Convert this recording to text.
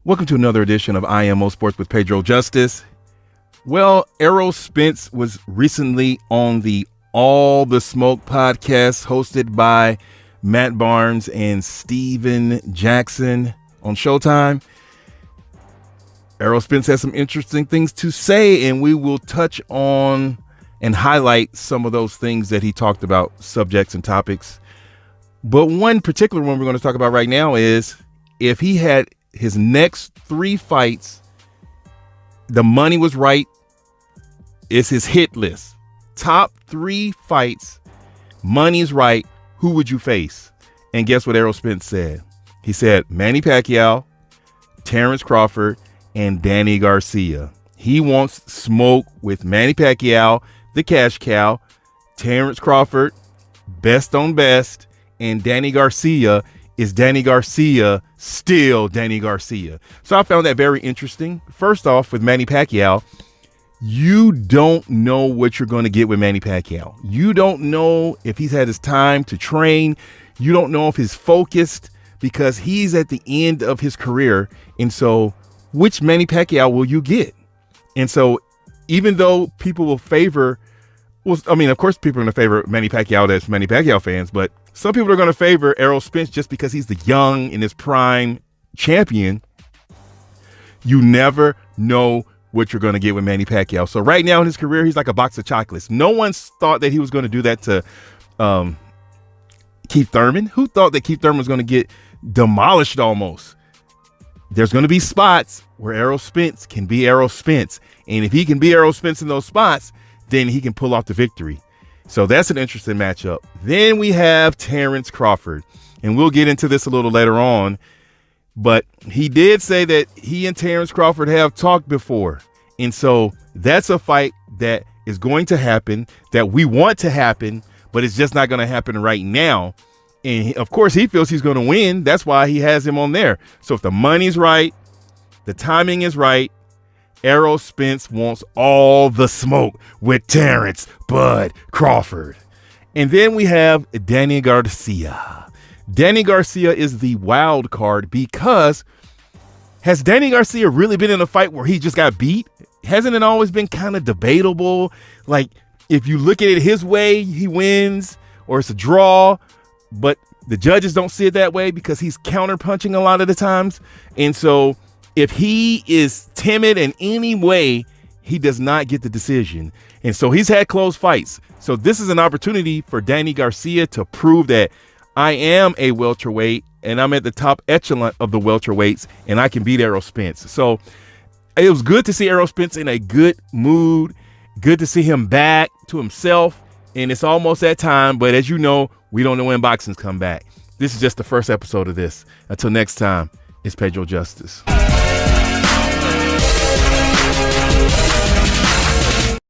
Welcome to another edition of IMO Sports with Pedro Justice. Well, Errol Spence was recently on the All the Smoke podcast hosted by Matt Barnes and Steven Jackson on Showtime. Errol Spence has some interesting things to say, and we will touch on and highlight some of those things that he talked about, subjects and topics. But one particular one we're going to talk about right now is if he had his next 3 fights, the money was right. It's his hit list. Top 3 fights, money's right. Who would you face? And guess what Errol Spence said? He said Manny Pacquiao, Terence Crawford, and Danny Garcia. He wants smoke with Manny Pacquiao, the cash cow, Terence Crawford, best on best, and Danny Garcia. Is Danny Garcia still Danny Garcia? So I found that very interesting. First off, with Manny Pacquiao, you don't know what you're going to get with Manny Pacquiao. You don't know if he's had his time to train. You don't know if he's focused because he's at the end of his career. And so which Manny Pacquiao will you get? And so even though people will favor, well, I mean, of course, people are going to favor Manny Pacquiao, that's Manny Pacquiao fans, but some people are going to favor Errol Spence just because he's the young in his prime champion. You never know what you're going to get with Manny Pacquiao. So right now in his career, he's like a box of chocolates. No one thought that he was going to do that to Keith Thurman. Who thought that Keith Thurman was going to get demolished almost? There's going to be spots where Errol Spence can be Errol Spence. And if he can be Errol Spence in those spots, then he can pull off the victory. So that's an interesting matchup. Then we have Terence Crawford, and we'll get into this a little later on. But he did say that he and Terence Crawford have talked before. And so that's a fight that is going to happen, that we want to happen, but it's just not going to happen right now. And of course, he feels he's going to win. That's why he has him on there. So if the money's right, the timing is right, Errol Spence wants all the smoke with Terence Bud Crawford. And then we have Danny Garcia. Danny Garcia is the wild card because has Danny Garcia really been in a fight where he just got beat? Hasn't it always been kind of debatable? Like if you look at it his way, he wins or it's a draw, but the judges don't see it that way because he's counterpunching a lot of the times. And so if he is timid in any way, he does not get the decision. And so he's had close fights. So this is an opportunity for Danny Garcia to prove that I am a welterweight and I'm at the top echelon of the welterweights and I can beat Errol Spence. So it was good to see Errol Spence in a good mood. Good to see him back to himself. And it's almost that time. But as you know, we don't know when boxing's come back. This is just the first episode of this. Until next time, it's Pedro Justice.